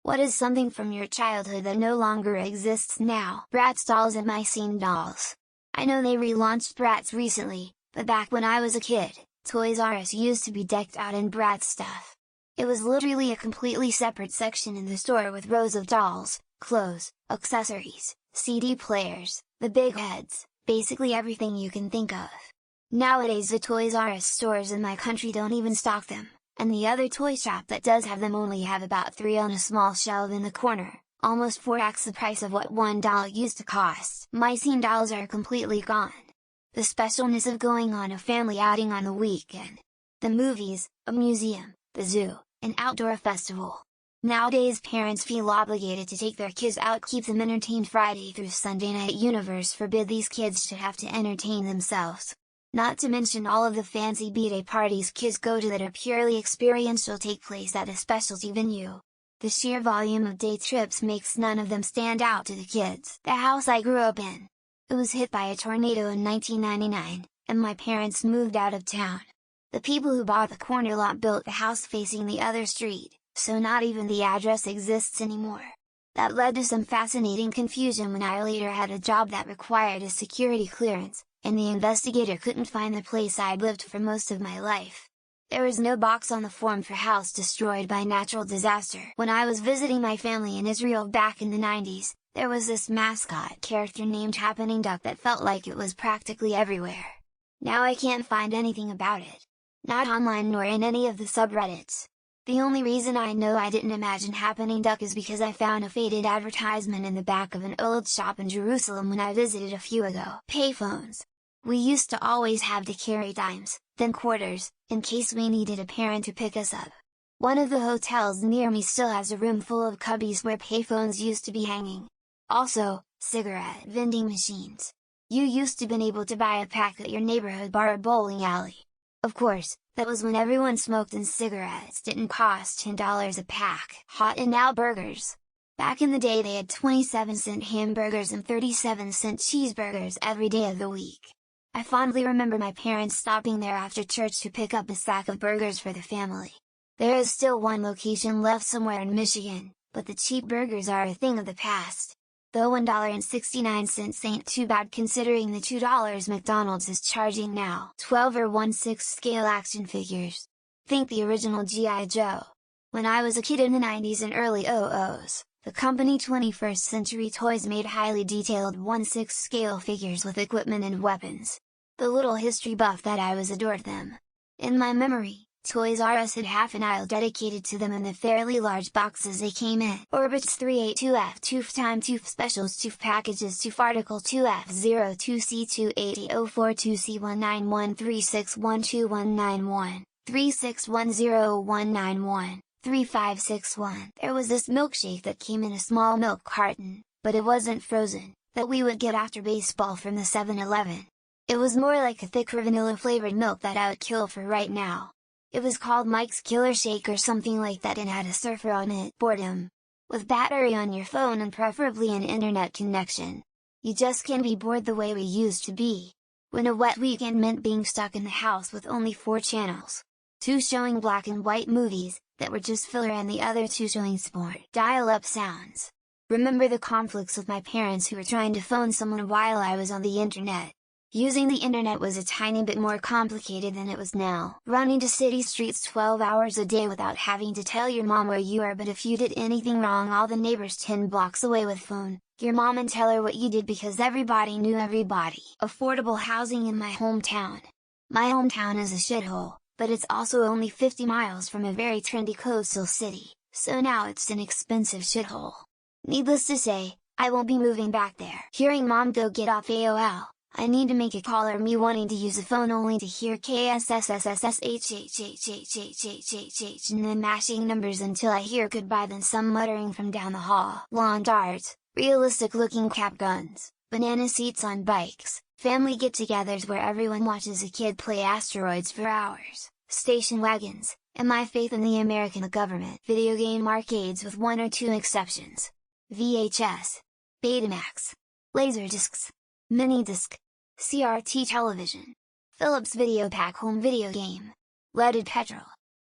What is something from your childhood that no longer exists now? Bratz dolls and My Scene dolls. I know they relaunched Bratz recently, but back when I was a kid, Toys R Us used to be decked out in Bratz stuff. It was literally a completely separate section in the store with rows of dolls, clothes, accessories, CD players, the big heads, basically everything you can think of. Nowadays the Toys R Us stores in my country don't even stock them, and the other toy shop that does have them only have about 3 on a small shelf in the corner, almost 4x the price of what one doll used to cost. My Scene dolls are completely gone. The specialness of going on a family outing on the weekend. The movies, a museum, the zoo, an outdoor festival. Nowadays parents feel obligated to take their kids out, keep them entertained Friday through Sunday night. Universe forbid these kids should have to entertain themselves. Not to mention all of the fancy b-day parties kids go to that are purely experiential, take place at a specialty venue. The sheer volume of day trips makes none of them stand out to the kids. The house I grew up in. It was hit by a tornado in 1999, and my parents moved out of town. The people who bought the corner lot built the house facing the other street, so not even the address exists anymore. That led to some fascinating confusion when I later had a job that required a security clearance, and the investigator couldn't find the place I'd lived for most of my life. There was no box on the form for house destroyed by natural disaster. When I was visiting my family in Israel back in the 90s, there was this mascot character named Happening Duck that felt like it was practically everywhere. Now I can't find anything about it. Not online nor in any of the subreddits. The only reason I know I didn't imagine Happening Duck is because I found a faded advertisement in the back of an old shop in Jerusalem when I visited a few ago. Payphones. We used to always have to carry dimes, then quarters, in case we needed a parent to pick us up. One of the hotels near me still has a room full of cubbies where payphones used to be hanging. Also, cigarette vending machines. You used to been able to buy a pack at your neighborhood bar or bowling alley. Of course, that was when everyone smoked and cigarettes didn't cost $10 a pack. Hot and Now burgers. Back in the day they had 27-cent hamburgers and 37-cent cheeseburgers every day of the week. I fondly remember my parents stopping there after church to pick up a sack of burgers for the family. There is still one location left somewhere in Michigan, but the cheap burgers are a thing of the past. Though $1.69 ain't too bad considering the $2 McDonald's is charging now. 12 or 1/6 scale action figures. Think the original G.I. Joe. When I was a kid in the 90s and early 00s, the company 21st Century Toys made highly detailed 1/6 scale figures with equipment and weapons. The little history buff that I was adored them. In my memory, Toys R Us had half an aisle dedicated to them in the fairly large boxes they came in. Orbits 382F 2F Time 2F Specials 2F Packages 2F Article 2F 02C28004 2C19136121191, 3610191, 3561. There was this milkshake that came in a small milk carton, but it wasn't frozen, that we would get after baseball from the 7-Eleven. It was more like a thicker vanilla flavored milk that I would kill for right now. It was called Mike's Killer Shake or something like that and had a surfer on it. Boredom. With battery on your phone and preferably an internet connection. You just can't be bored the way we used to be. When a wet weekend meant being stuck in the house with only 4 channels. 2 showing black and white movies, that were just filler, and the other 2 showing sport. Dial-up sounds. Remember the conflicts with my parents who were trying to phone someone while I was on the internet. Using the internet was a tiny bit more complicated than it was now. Running to city streets 12 hours a day without having to tell your mom where you are, but if you did anything wrong all the neighbors 10 blocks away would phone your mom and tell her what you did because everybody knew everybody. Affordable housing in my hometown. My hometown is a shithole, but it's also only 50 miles from a very trendy coastal city, so now it's an expensive shithole. Needless to say, I won't be moving back there. Hearing mom go get off AOL, I need to make a call, or me wanting to use a phone only to hear KSSSSHHHHHHHH and then mashing numbers until I hear goodbye, then some muttering from down the hall. Lawn darts, realistic looking cap guns, banana seats on bikes, family get-togethers where everyone watches a kid play asteroids for hours, station wagons, and my faith in the American government. Video game arcades with 1 or 2 exceptions. VHS, Betamax, Laserdiscs, Minidisc, CRT television, Philips Videopack home video game, leaded petrol,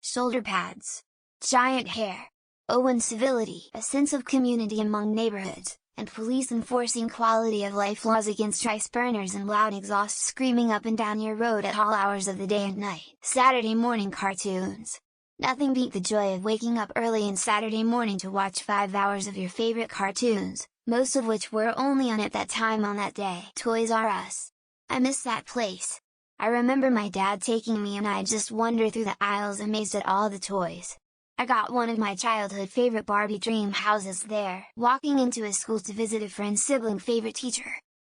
shoulder pads, giant hair, Oh, and civility, a sense of community among neighborhoods, and police enforcing quality of life laws against rice burners and loud exhaust screaming up and down your road at all hours of the day and night. Saturday morning cartoons. Nothing beat the joy of waking up early on Saturday morning to watch 5 hours of your favorite cartoons, most of which were only on at that time on that day. Toys R Us. I miss that place. I remember my dad taking me and I'd just wander through the aisles amazed at all the toys. I got one of my childhood favorite Barbie dream houses there, walking into a school to visit a friend's sibling favorite teacher.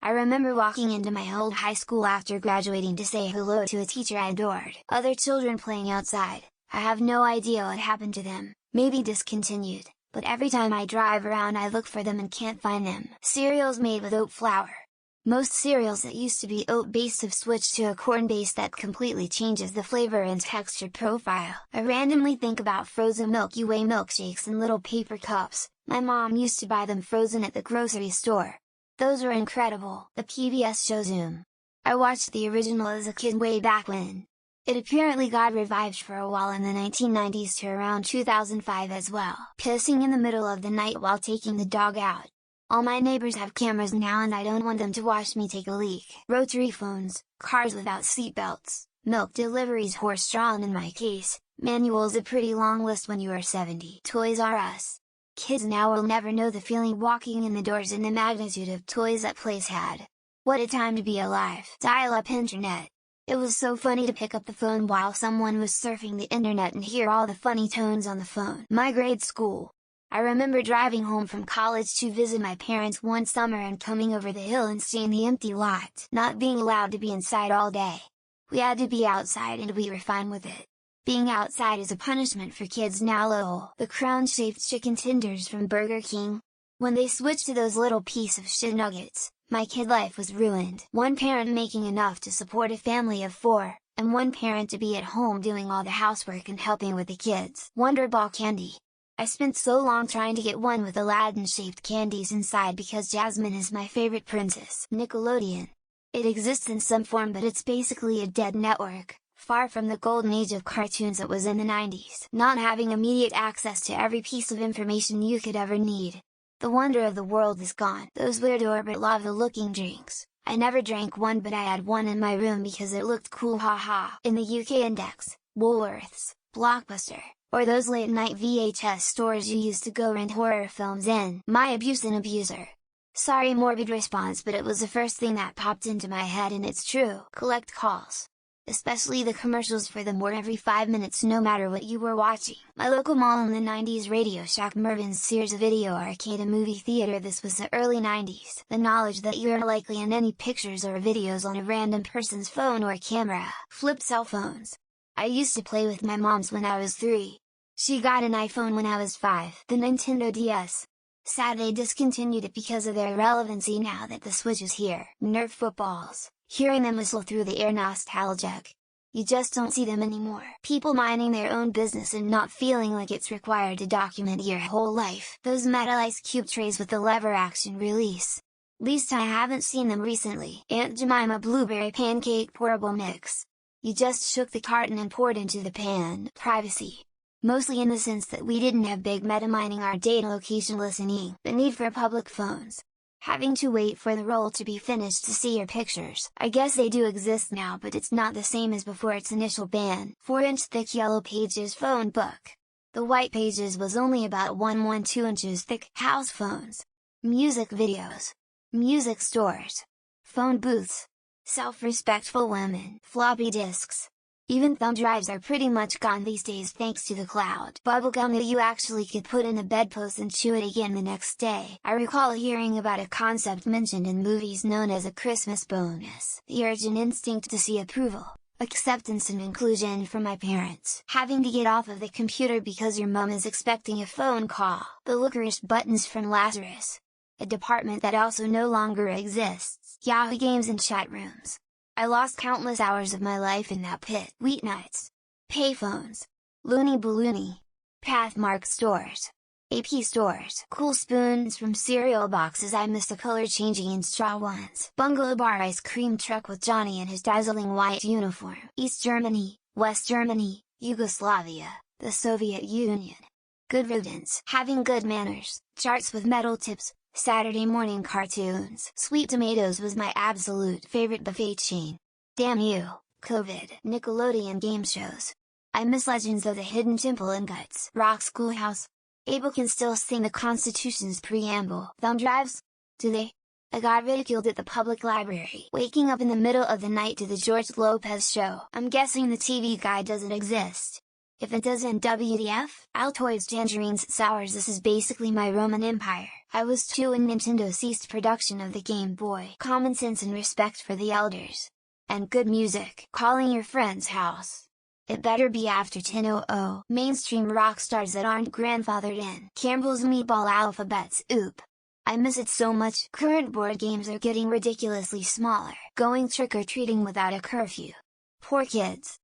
I remember walking into my old high school after graduating to say hello to a teacher I adored. Other children playing outside, I have no idea what happened to them, maybe discontinued, but every time I drive around I look for them and can't find them. Cereals made with oat flour. Most cereals that used to be oat-based have switched to a corn base that completely changes the flavor and texture profile. I randomly think about frozen Milky Way milkshakes in little paper cups. My mom used to buy them frozen at the grocery store. Those were incredible. The PBS show Zoom. I watched the original as a kid way back when. It apparently got revived for a while in the 1990s to around 2005 as well. Pissing in the middle of the night while taking the dog out. All my neighbors have cameras now and I don't want them to watch me take a leak. Rotary phones, cars without seatbelts, milk deliveries horse-drawn in my case, manuals a pretty long list when you are 70. Toys R Us. Kids now will never know the feeling walking in the doors and the magnitude of toys that place had. What a time to be alive. Dial-up internet. It was so funny to pick up the phone while someone was surfing the internet and hear all the funny tones on the phone. My grade school. I remember driving home from college to visit my parents one summer and coming over the hill and seeing the empty lot. Not being allowed to be inside all day. We had to be outside and we were fine with it. Being outside is a punishment for kids now. Lol. The crown-shaped chicken tenders from Burger King. When they switched to those little piece of shit nuggets, my kid life was ruined. One parent making enough to support a family of 4, and one parent to be at home doing all the housework and helping with the kids. Wonder Ball candy. I spent so long trying to get one with Aladdin-shaped candies inside because Jasmine is my favorite princess. Nickelodeon. It exists in some form but it's basically a dead network, far from the golden age of cartoons that was in the 90s. Not having immediate access to every piece of information you could ever need. The wonder of the world is gone. Those weird orbit lava looking drinks. I never drank one but I had one in my room because it looked cool, haha. In the UK Index, Woolworths, Blockbuster, or those late night VHS stores you used to go rent horror films in. My abuse and abuser. Sorry morbid response but it was the first thing that popped into my head and it's true. Collect calls. Especially the commercials for them were every 5 minutes no matter what you were watching. My local mall in the 90s, Radio Shack, Mervyn's, Sears Video Arcade, a movie theater. This was the early 90s. The knowledge that you're likely in any pictures or videos on a random person's phone or camera. Flipped cell phones. I used to play with my mom's when I was 3. She got an iPhone when I was 5. The Nintendo DS. Sad they discontinued it because of their irrelevancy now that the Switch is here. Nerf footballs. Hearing them whistle through the air, nostalgic. You just don't see them anymore. People minding their own business and not feeling like it's required to document your whole life. Those metal ice cube trays with the lever action release. Least I haven't seen them recently. Aunt Jemima blueberry pancake pourable mix. You just shook the carton and poured into the pan. Privacy. Mostly in the sense that we didn't have big meta mining our data location listening. The need for public phones. Having to wait for the roll to be finished to see your pictures. I guess they do exist now but it's not the same as before its initial ban. 4-inch thick Yellow Pages phone book. The White Pages was only about 1 inches thick. House phones. Music videos. Music stores. Phone booths. Self-respectful women. Floppy disks. Even thumb drives are pretty much gone these days thanks to the cloud. Bubblegum that you actually could put in a bedpost and chew it again the next day. I recall hearing about a concept mentioned in movies known as a Christmas bonus. The urge and instinct to see approval, acceptance and inclusion from my parents. Having to get off of the computer because your mom is expecting a phone call. The licorice buttons from Lazarus. A department that also no longer exists. Yahoo games and chat rooms. I lost countless hours of my life in that pit. Weeknights. Payphones. Loony Balloony. Pathmark stores. AP stores. Cool spoons from cereal boxes. I miss the color changing in straw ones. Bungalow bar ice cream truck with Johnny in his dazzling white uniform. East Germany, West Germany, Yugoslavia, the Soviet Union. Good riddance. Having good manners, charts with metal tips, Saturday morning cartoons. Sweet Tomatoes was my absolute favorite buffet chain. Damn you, COVID. Nickelodeon game shows. I miss Legends of the Hidden Temple and Guts. Rock Schoolhouse. Abel can still sing the Constitution's preamble. Thumb drives? Do they? I got ridiculed at the public library, waking up in the middle of the night to the George Lopez show. I'm guessing the TV guide doesn't exist. If it doesn't, WTF? Altoids, Tangerines, Sours. This is basically my Roman Empire. I was 2 when Nintendo ceased production of the Game Boy. Common sense and respect for the elders. And good music. Calling your friend's house. It better be after 10:00. Mainstream rock stars that aren't grandfathered in. Campbell's Meatball Alphabets. Oop! I miss it so much. Current board games are getting ridiculously smaller. Going trick-or-treating without a curfew. Poor kids.